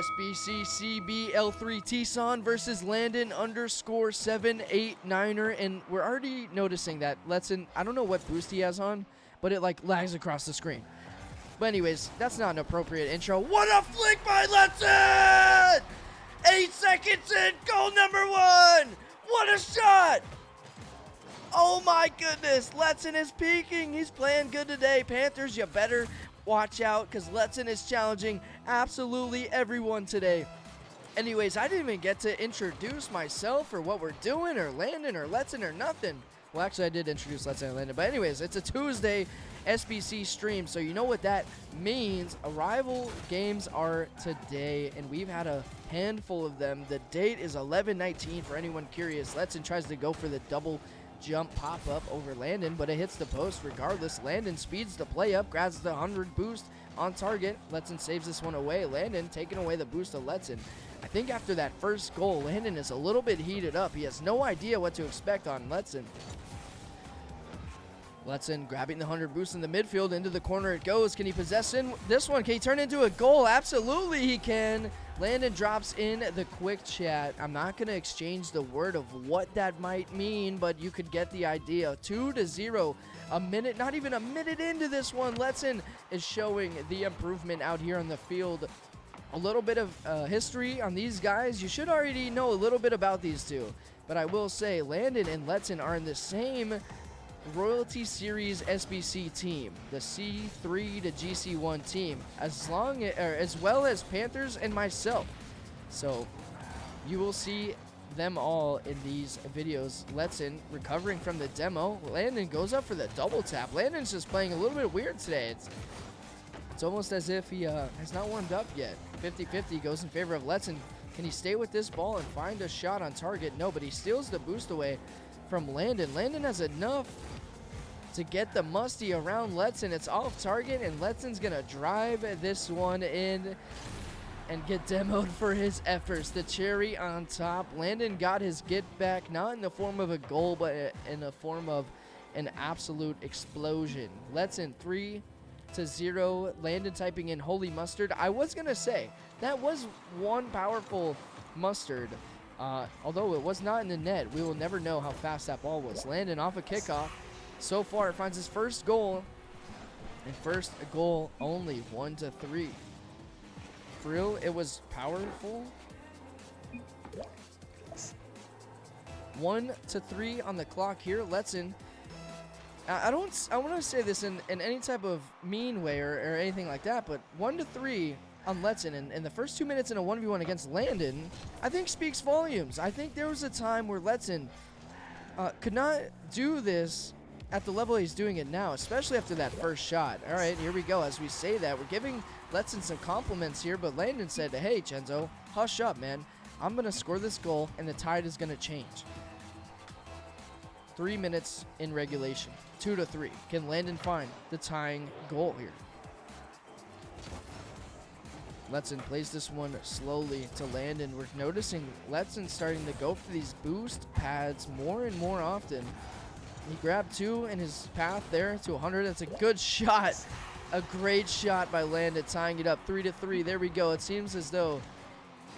SBC CBL3 Tson versus Landon underscore 789er, and we're already noticing that LETSON, I don't know what boost he has on, but it like lags across the screen. But anyways, that's not an appropriate intro. What a flick by LETSON! 8 seconds in, goal number 1! What a shot! Oh my goodness, LETSON is peaking. He's playing good today. Panthers, you better watch out because LETSON is challenging absolutely everyone today. Anyways, I didn't even get to introduce myself or what we're doing or Landon or LETSON or nothing. Well, actually, I did introduce LETSON and Landon. But anyways, it's a Tuesday SBC stream, so you know what that means. Arrival games are today, and we've had a handful of them. The date is 11/19 for anyone curious. LETSON tries to go for the double jump pop-up over Landon, but it hits the post regardless. Landon speeds the play up, grabs the 100 boost on target. LETSON saves this one away. Landon taking away the boost of LETSON. I think after that first goal, Landon is a little bit heated up. He has no idea what to expect on LETSON. LETSON grabbing the 100 boost in the midfield. Into the corner it goes. Can he possess this one? Can he turn into a goal? Absolutely he can. Landon drops in the quick chat. I'm not going to exchange the word of what that might mean, but you could get the idea. 2-0. A minute, not even a minute into this one. LETSON is showing the improvement out here on the field. A little bit of history on these guys. You should already know a little bit about these two. But I will say Landon and LETSON are in the same Royalty Series SBC team, the C3 to GC1 team, as well as Panthers and myself. So you will see them all in these videos. LETSON recovering from the demo. Landon goes up for the double tap. Landon's just playing a little bit weird today. It's almost as if he has not warmed up yet. 50-50 goes in favor of LETSON. Can he stay with this ball and find a shot on target? No, but he steals the boost away from Landon. Landon has enough to get the musty around LETSON. It's off target, and LETSON's gonna drive this one in and get demoed for his efforts. The cherry on top. Landon got his get back, not in the form of a goal, but in the form of an absolute explosion. LETSON 3-0. Landon typing in holy mustard. I was gonna say that was one powerful mustard. Although it was not in the net, we will never know how fast that ball was. Landon off a kickoff. So far, finds his first goal. And first goal only, 1-3. Frill, it was powerful. 1-3 on the clock here. LETSON. I want to say this in any type of mean way or anything like that, but 1-3 on LETSON in the first 2 minutes in a 1v1 against Landon, I think speaks volumes. I think there was a time where LETSON could not do this at the level he's doing it now, especially after that first shot. All right, here we go. As we say that, we're giving LETSON some compliments here, but Landon said, hey, Chenzo, hush up, man. I'm going to score this goal, and the tide is going to change. 3 minutes in regulation. 2-3. Can Landon find the tying goal here? LETSON plays this one slowly to Landon. We're noticing LETSON starting to go for these boost pads more and more often. He grabbed 2 in his path there to 100. That's a good shot. A great shot by Landon, tying it up 3-3. There we go. It seems as though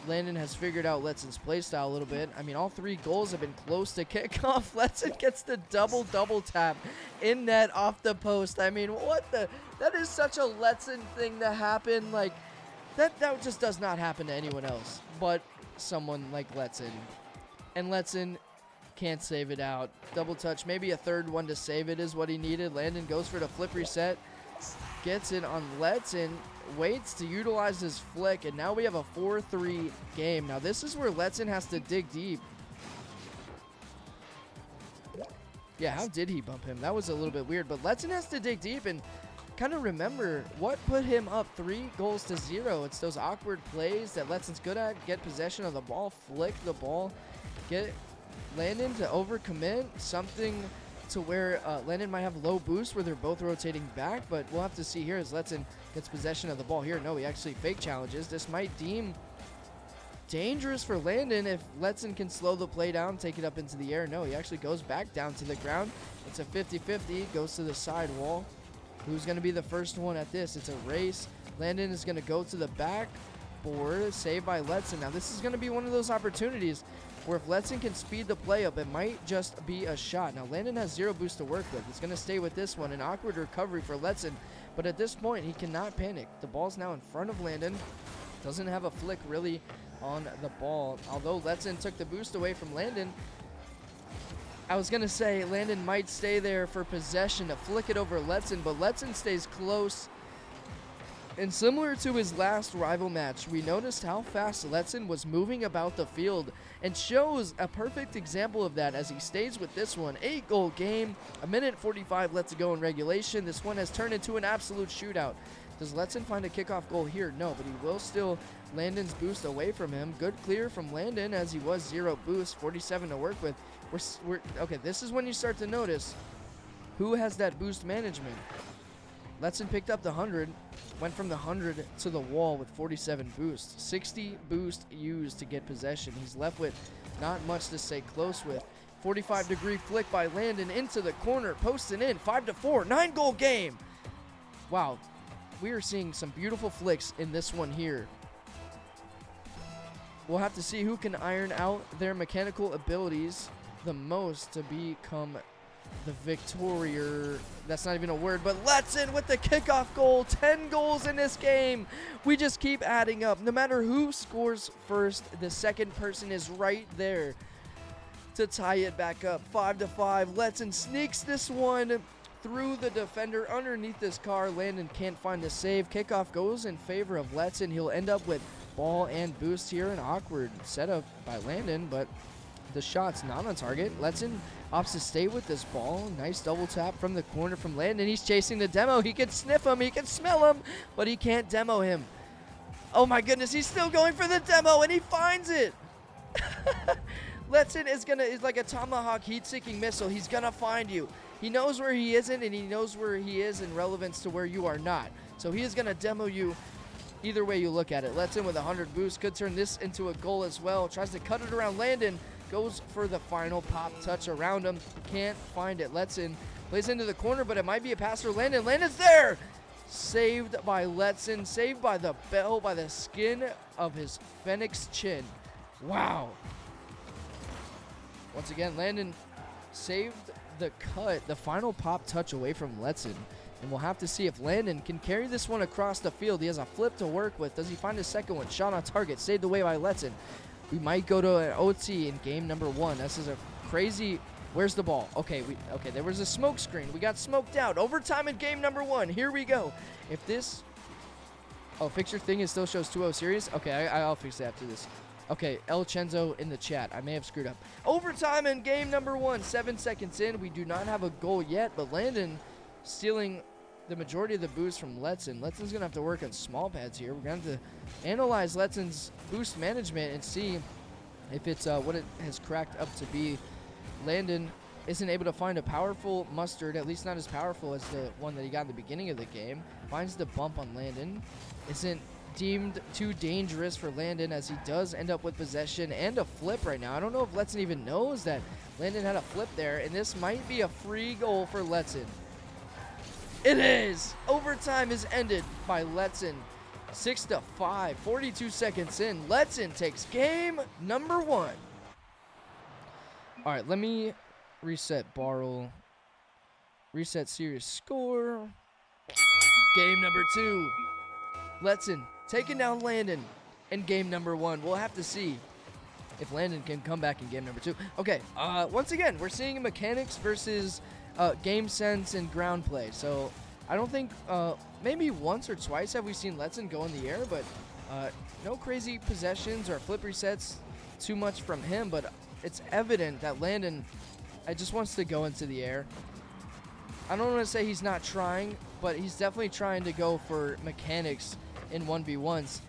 Landon has figured out LETSON's playstyle a little bit. I mean, all 3 goals have been close to kickoff. LETSON gets the double tap in net off the post. I mean, what the? That is such a LETSON thing to happen. Like, that just does not happen to anyone else but someone like LETSON. And LETSON can't save it out. Double touch, maybe a third one to save it is what he needed. Landon goes for the flip reset. Gets it on LETSON. Waits to utilize his flick, and now we have a 4-3 game. Now this is where LETSON has to dig deep. Yeah, how did he bump him? That was a little bit weird, but LETSON has to dig deep and kind of remember what put him up 3-0. It's those awkward plays that LETSON's good at. Get possession of the ball, flick the ball, get Landon to overcommit, something to where Landon might have low boost where they're both rotating back, but we'll have to see here as LETSON gets possession of the ball here. No, he actually fake challenges. This might deem dangerous for Landon if LETSON can slow the play down, take it up into the air. No, he actually goes back down to the ground. It's a 50-50, goes to the side wall. Who's going to be the first one at this? It's a race. Landon is going to go to the back. board. Saved by LETSON. Now, this is going to be one of those opportunities where if LETSON can speed the play up, it might just be a shot. Now, Landon has 0 boost to work with. He's going to stay with this one. An awkward recovery for LETSON, but at this point, he cannot panic. The ball's now in front of Landon. Doesn't have a flick really on the ball. Although LETSON took the boost away from Landon, I was going to say Landon might stay there for possession to flick it over LETSON, but LETSON stays close. And similar to his last rival match, we noticed how fast LETSON was moving about the field and shows a perfect example of that as he stays with this one. 8-goal game, 1:45 left to go in regulation. This one has turned into an absolute shootout. Does LETSON find a kickoff goal here? No, but he will steal Landon's boost away from him. Good clear from Landon as he was 0 boost, 47 to work with. Okay, this is when you start to notice who has that boost management. LETSON picked up the 100, went from the 100 to the wall with 47 boost. 60 boost used to get possession. He's left with not much to stay close with. 45-degree flick by Landon into the corner, posting in, 5-4, 9-goal game. Wow, we are seeing some beautiful flicks in this one here. We'll have to see who can iron out their mechanical abilities the most to become the victorier. That's not even a word, but LETSON with the kickoff goal. 10 goals in this game. We just keep adding up. No matter who scores first, the second person is right there to tie it back up. 5-5. LETSON sneaks this one through the defender underneath this car. Landon can't find the save. Kickoff goes in favor of LETSON. He'll end up with ball and boost here. An awkward setup by Landon, but the shot's not on target. LETSON opts to stay with this ball. Nice double tap from the corner from Landon. He's chasing the demo. He can sniff him. He can smell him, but he can't demo him. Oh my goodness, he's still going for the demo, and he finds it. LETSON is like a tomahawk heat-seeking missile. He's gonna find you. He knows where he isn't, and he knows where he is in relevance to where you are not. So he is gonna demo you either way you look at it. LETSON with 100 boost could turn this into a goal as well. Tries to cut it around Landon. Goes for the final pop touch around him. Can't find it. LETSON plays into the corner, but it might be a pass for Landon. Landon's there! Saved by LETSON. Saved by the bell, by the skin of his phoenix chin. Wow. Once again, Landon saved the cut, the final pop touch away from LETSON. And we'll have to see if Landon can carry this one across the field. He has a flip to work with. Does he find a second one? Shot on target. Saved away by LETSON. We might go to an OT in game number 1. This is a crazy... Where's the ball? Okay, there was a smoke screen. We got smoked out. Overtime in game number 1. Here we go. If this... Oh, fix your thing. It still shows 2-0 series? Okay, I'll fix that after this. Okay, El Chenzo in the chat. I may have screwed up. Overtime in game number 1. 7 seconds in. We do not have a goal yet, but Landon stealing the majority of the boost from LETSON. LETSON's going to have to work on small pads here. We're going to have to analyze LETSON's boost management and see if it's what it has cracked up to be. Landon isn't able to find a powerful mustard, at least not as powerful as the one that he got in the beginning of the game. Finds the bump on Landon. Isn't deemed too dangerous for Landon as he does end up with possession and a flip right now. I don't know if LETSON even knows that Landon had a flip there, and this might be a free goal for LETSON. It is! Overtime is ended by LETSON. 6-5, 42 seconds in. LETSON takes game number 1. All right, let me reset Barrel. Reset series score. Game number 2. LETSON taking down Landon in game number 1. We'll have to see if Landon can come back in game number 2. Okay, once again, we're seeing mechanics versus game sense and ground play. So I don't think maybe once or twice have we seen LETSON go in the air, but no crazy possessions or flip resets too much from him. But it's evident that Landon just wants to go into the air. I don't want to say he's not trying, but he's definitely trying to go for mechanics in 1v1s.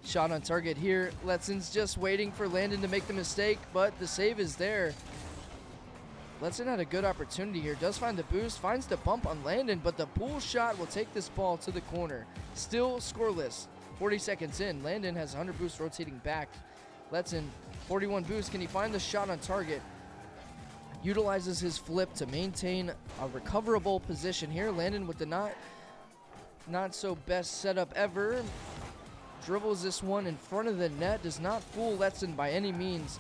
Shot on target here. LETSON's just waiting for Landon to make the mistake, but the save is there. LETSON had a good opportunity here. Does find the boost, finds the bump on Landon, but the pull shot will take this ball to the corner. Still scoreless. 40 seconds in. Landon has 100 boost rotating back. LETSON, 41 boost. Can he find the shot on target? Utilizes his flip to maintain a recoverable position here. Landon with the not so best setup ever. dribbles this one in front of the net. Does not fool LETSON by any means.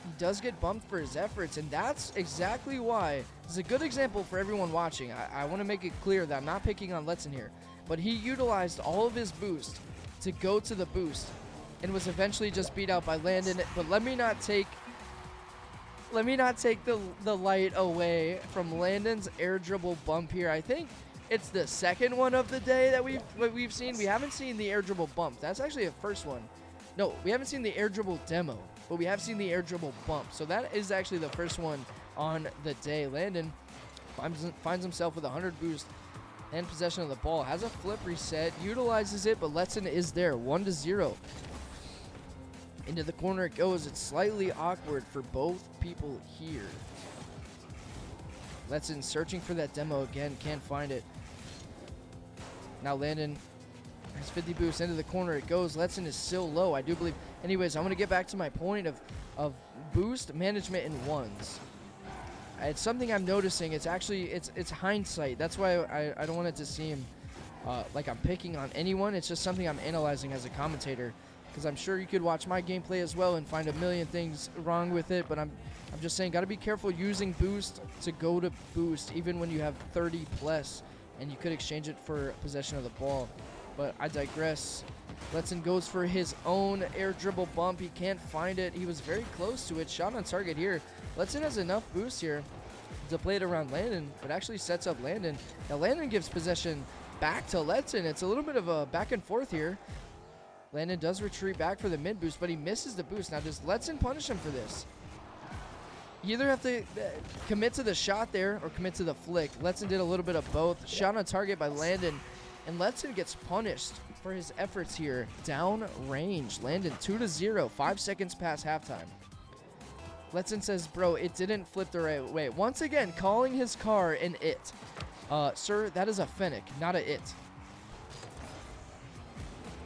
He does get bumped for his efforts, and that's exactly why. It's a good example for everyone watching. I want to make it clear that I'm not picking on LETSON here, but he utilized all of his boost to go to the boost and was eventually just beat out by LANDON. But let me not take the light away from LANDON's air dribble bump here. I think it's the second one of the day that we've seen. We haven't seen the air dribble bump. That's actually the first one. No, we haven't seen the air dribble demo, but we have seen the air dribble bump. So that is actually the first one on the day. LANDON finds himself with 100 boost and possession of the ball. Has a flip reset, utilizes it, but LETSON is there, 1-0. Into the corner it goes. It's slightly awkward for both people here. LETSON searching for that demo again, can't find it. Now LANDON has 50 boosts into the corner it goes. LETSON is still low, I do believe. Anyways, I'm going to get back to my point of boost management in ones. It's something I'm noticing. It's actually, it's hindsight. That's why I don't want it to seem like I'm picking on anyone. It's just something I'm analyzing as a commentator, because I'm sure you could watch my gameplay as well and find a million things wrong with it. But I'm just saying, got to be careful using boost to go to boost, even when you have 30 plus, and you could exchange it for possession of the ball. But I digress. LETSON goes for his own air dribble bump. He can't find it. He was very close to it. Shot on target here. LETSON has enough boost here to play it around LANDON, but actually sets up LANDON. Now LANDON gives possession back to LETSON. It's a little bit of a back and forth here. LANDON does retreat back for the mid boost, but he misses the boost. Now does LETSON punish him for this? You either have to commit to the shot there or commit to the flick. LETSON did a little bit of both. Shot on target by LANDON, and LETSON gets punished for his efforts here. Down range. LANDON 2-0, 5 seconds past halftime. LETSON says, bro, it didn't flip the right way. Once again, calling his car an it. Sir, that is a Fennec, not a it.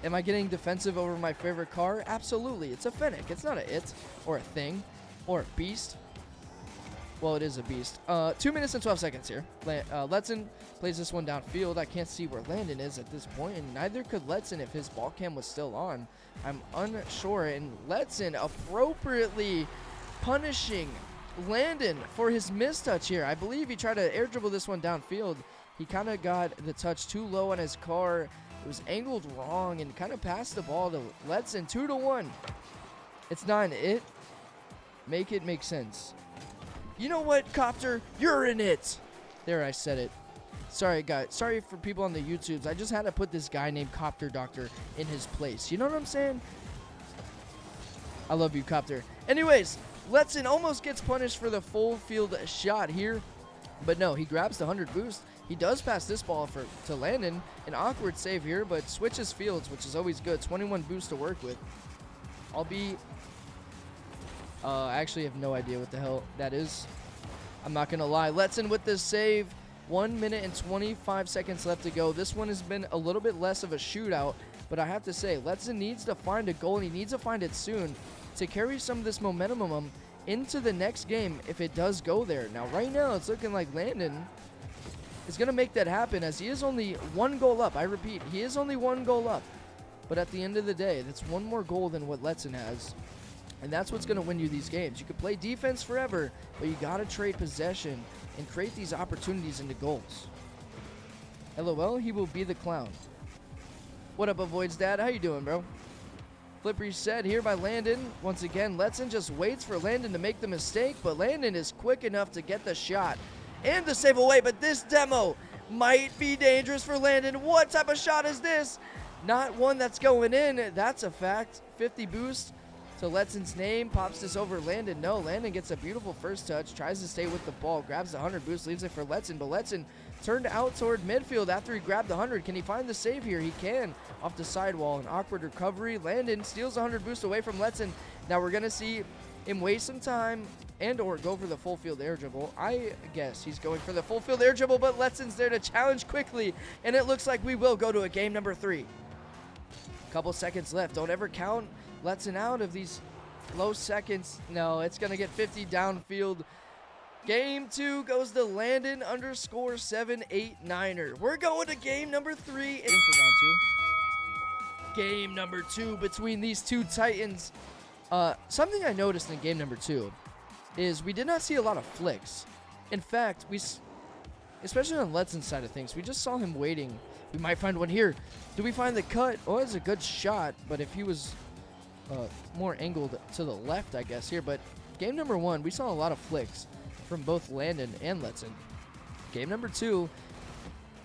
Am I getting defensive over my favorite car? Absolutely. It's a Fennec. It's not a it or a thing or a beast. Well, it is a beast. 2 minutes and 12 seconds here. LETSON plays this one downfield. I can't see where LANDON is at this point, and neither could LETSON if his ball cam was still on. I'm unsure, and LETSON appropriately punishing LANDON for his mistouch here. I believe he tried to air dribble this one downfield. He kind of got the touch too low on his car. It was angled wrong and kind of passed the ball to LETSON. 2-1. It's not an it. Make it make sense. You know what, Copter? You're in it. There, I said it. Sorry, guys. Sorry for people on the YouTubes. I just had to put this guy named Copter Doctor in his place. You know what I'm saying? I love you, Copter. Anyways, LETSON almost gets punished for the full field shot here. But no, he grabs the 100 boost. He does pass this ball to LANDON. An awkward save here, but switches fields, which is always good. 21 boost to work with. I'll be... I actually have no idea what the hell that is. I'm not going to lie. LETSON with this save. 1 minute and 25 seconds left to go. This one has been a little bit less of a shootout, but I have to say, LETSON needs to find a goal, and he needs to find it soon to carry some of this momentum into the next game if it does go there. Now, right now, it's looking like LANDON is going to make that happen, as he is only 1 goal up. I repeat, he is only 1 goal up. But at the end of the day, that's 1 more goal than what LETSON has. And that's what's going to win you these games. You could play defense forever, but you got to trade possession and create these opportunities into goals. LOL, he will be the clown. What up, Avoids Dad? How you doing, bro? Flip reset here by LANDON. Once again, LETSON just waits for LANDON to make the mistake, but LANDON is quick enough to get the shot and to save away. But this demo might be dangerous for LANDON. What type of shot is this? Not one that's going in. That's a fact. 50 boost to LETSON's name. Pops this over LANDON. No, LANDON gets a beautiful first touch. Tries to stay with the ball. Grabs the 100 boost. Leaves it for LETSON. But LETSON turned out toward midfield after he grabbed the 100. Can he find the save here? He can. Off the sidewall. An awkward recovery. LANDON steals 100 boost away from LETSON. Now we're going to see him waste some time and or go for the full field air dribble. I guess he's going for the full field air dribble, but LETSON's there to challenge quickly. And it looks like we will go to a game number 3. Couple seconds left. Don't ever count LETSON out of these low seconds. No, it's going to get 50 downfield. Game 2 goes to LANDON _789er. We're going to game number 3 for round 2. Game number 2 between these two titans. Something I noticed in game number 2 is we did not see a lot of flicks. In fact, especially on LETSON's side of things, we just saw him waiting. We might find one here. Do we find the cut? Oh, it's a good shot, but if he was more angled to the left, I guess, here. But game number 1, we saw a lot of flicks from both Landon and LETSON. Game number 2,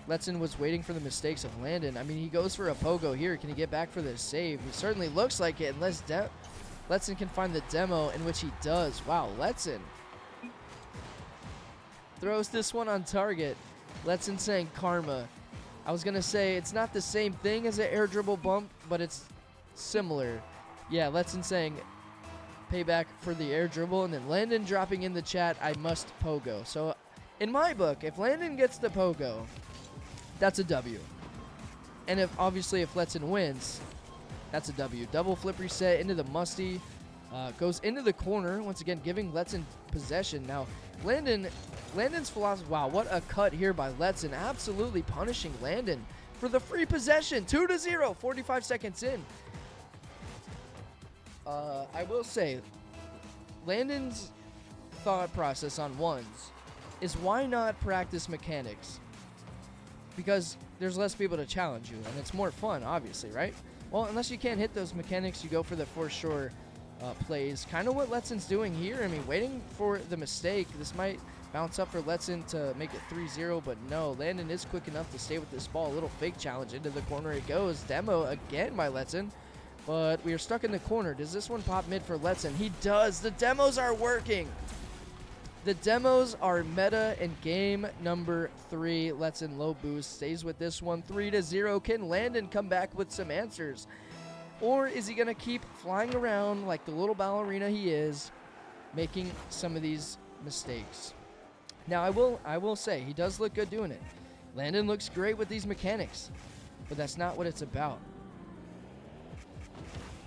LETSON was waiting for the mistakes of Landon. I mean, he goes for a pogo here. Can he get back for the save? He certainly looks like it, unless LETSON can find the demo, in which he does. Wow, LETSON throws this one on target. LETSON saying karma. I was going to say it's not the same thing as an air dribble bump, but it's similar. Yeah, LETSON saying payback for the air dribble, and then Landon dropping in the chat, I must pogo. So in my book, if Landon gets the pogo, that's a W. And if LETSON wins, that's a W. Double flip reset into the musty. Goes into the corner, once again giving LETSON possession. Now, Landon's philosophy, wow, what a cut here by LETSON. Absolutely punishing Landon for the free possession. 2-0, 45 seconds in. I will say, Landon's thought process on ones is why not practice mechanics? Because there's less people to challenge you, and it's more fun, obviously, right? Well, unless you can't hit those mechanics, you go for the for sure plays. Kind of what LETSON's doing here. I mean, waiting for the mistake. This might bounce up for LETSON to make it 3-0, but no. Landon is quick enough to stay with this ball. A little fake challenge into the corner it goes. Demo again by LETSON, but we are stuck in the corner. Does this one pop mid for LETSON? He does. The demos are working. The demos are meta in game number 3. LETSON low boost stays with this one 3-0. Can Landon come back with some answers? Or is he going to keep flying around like the little ballerina he is, making some of these mistakes? Now, I will say, he does look good doing it. Landon looks great with these mechanics, but that's not what it's about.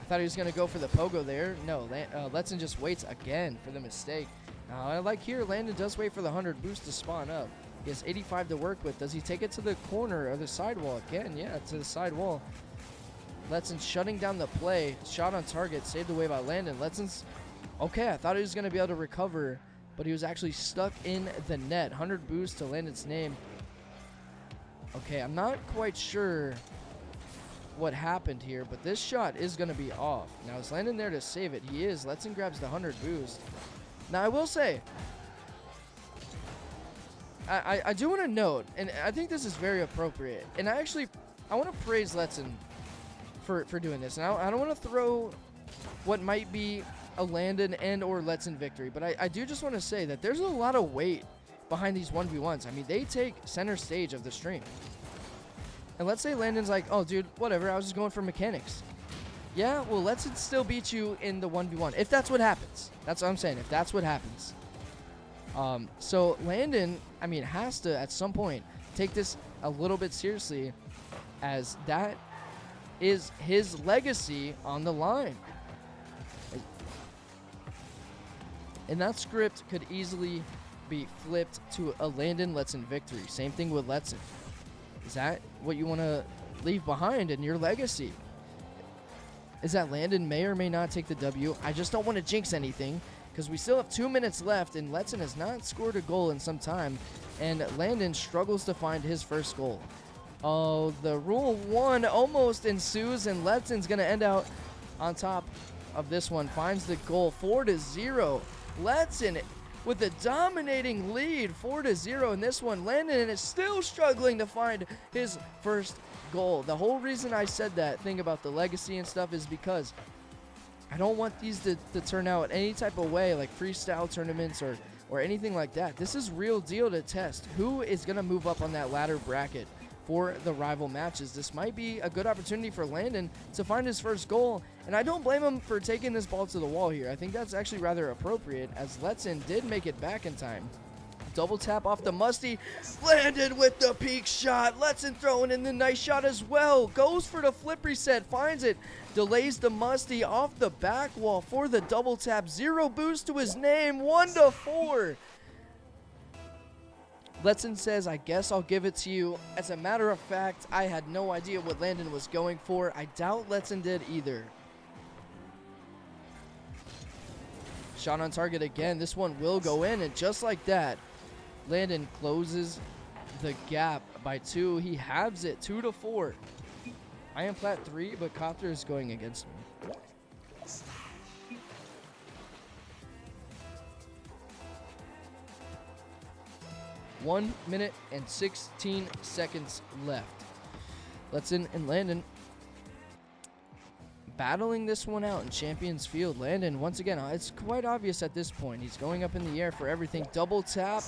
I thought he was going to go for the pogo there. No, LETSON just waits again for the mistake. Now, I like here, Landon does wait for the 100 boost to spawn up. He has 85 to work with. Does he take it to the corner or the sidewall again? Yeah, to the sidewall. LETSON shutting down the play. Shot on target, saved away by Landon. LETSON's okay. I thought he was going to be able to recover, but he was actually stuck in the net. 100 boost to Landon's name. Okay, I'm not quite sure what happened here, but this shot is going to be off. Now, is Landon there to save it? He is. LETSON grabs the 100 boost. Now, I will say, I do want to note, and I think this is very appropriate, and I want to praise LETSON for doing this. Now, I don't want to throw what might be a Landon and or LETSON victory, but I do just want to say that there's a lot of weight behind these 1v1s. I mean, they take center stage of the stream. And let's say Landon's like, oh, dude, whatever, I was just going for mechanics. Yeah, well, LETSON still beat you in the 1v1, if that's what happens. That's what I'm saying, if that's what happens. So Landon, I mean, has to, at some point, take this a little bit seriously, as that is his legacy on the line. And that script could easily be flipped to a Landon LETSON victory. Same thing with LETSON. Is that what you want to leave behind in your legacy? Is that Landon may or may not take the W? I just don't want to jinx anything, because we still have 2 minutes left, and LETSON has not scored a goal in some time, and Landon struggles to find his first goal. Oh, the rule 1 almost ensues, and LETSON's going to end out on top of this one. Finds the goal, 4-0. LETSON with a dominating lead, 4-0 in this one. Landon is still struggling to find his first goal. The whole reason I said that thing about the legacy and stuff is because I don't want these to turn out any type of way, like freestyle tournaments or anything like that. This is real deal to test who is going to move up on that ladder bracket for the rival matches. This might be a good opportunity for Landon to find his first goal, and I don't blame him for taking this ball to the wall here. I think that's actually rather appropriate, as LETSON did make it back in time. Double tap off the musty, landed with the peak shot. LETSON throwing in the nice shot as well. Goes for the flip reset, finds it, delays the musty off the back wall for the double tap. 0 boost to his name, 1-4. Letson says, I guess I'll give it to you. As a matter of fact, I had no idea what Landon was going for. I doubt Letson did either. Shot on target again. This one will go in, and just like that, Landon closes the gap by 2. He halves it 2-4. I am plat 3, but Copter is going against me. 1 minute and 16 seconds left. Letson and Landon battling this one out in Champions Field. Landon, once again, it's quite obvious at this point. He's going up in the air for everything. Double tap,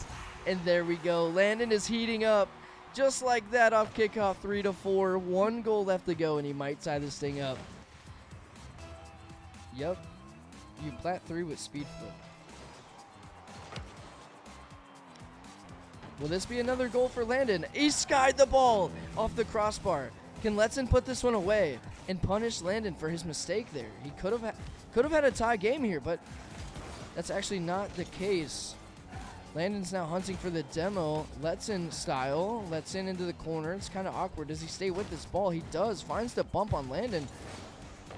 and there we go. Landon is heating up just like that off kickoff, 3-4. 1 goal left to go, and he might tie this thing up. Yep. You plat 3 with speed flip. Will this be another goal for Landon? He skied the ball off the crossbar. Can Letson put this one away and punish Landon for his mistake there? He could have had a tie game here, but that's actually not the case. Landon's now hunting for the demo, Letson style. Letson into the corner. It's kind of awkward. Does he stay with this ball? He does. Finds the bump on Landon.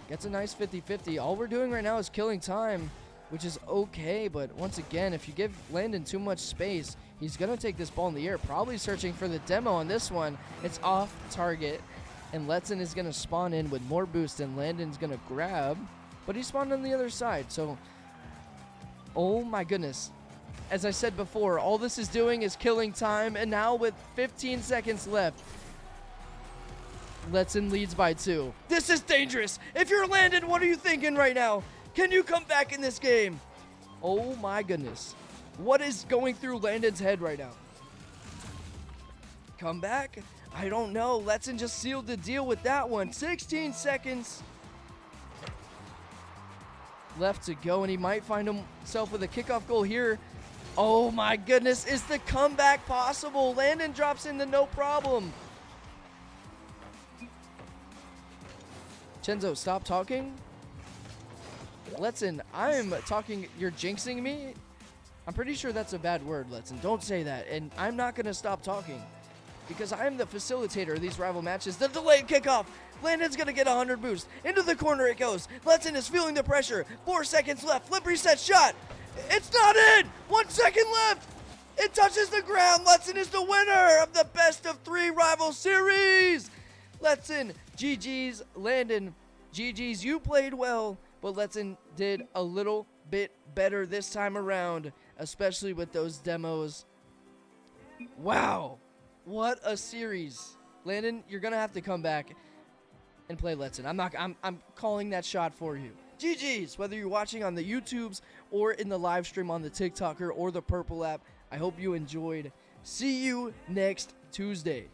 Gets a nice 50-50. All we're doing right now is killing time, which is okay, but once again, if you give Landon too much space, he's going to take this ball in the air, probably searching for the demo on this one. It's off target, and Letson is going to spawn in with more boost, and Landon's going to grab, but he spawned on the other side, so oh my goodness. As I said before, all this is doing is killing time, and now with 15 seconds left, Letson leads by 2. This is dangerous. If you're Landon, what are you thinking right now? Can you come back in this game? Oh my goodness. What is going through Landon's head right now? Come back? I don't know. Letson just sealed the deal with that one. 16 seconds left to go, and he might find himself with a kickoff goal here. Oh my goodness. Is the comeback possible? Landon drops in the no problem. Chenzo, stop talking. Letson, I'm talking. You're jinxing me? I'm pretty sure that's a bad word, Letson. Don't say that. And I'm not going to stop talking because I'm the facilitator of these rival matches. The delayed kickoff. Landon's going to get 100 boost. Into the corner it goes. Letson is feeling the pressure. 4 seconds left. Flip reset shot. It's not in. 1 second left. It touches the ground. Letson is the winner of the best of 3 rival series. Letson, GG's. Landon, GG's. You played well, but Letson did a little bit better this time around, especially with those demos. Wow, what a series. Landon, you're gonna have to come back and play Letson. I'm calling that shot for you. GG's, whether you're watching on the YouTubes or in the live stream on the TikToker or the Purple app. I hope you enjoyed. See you next Tuesday.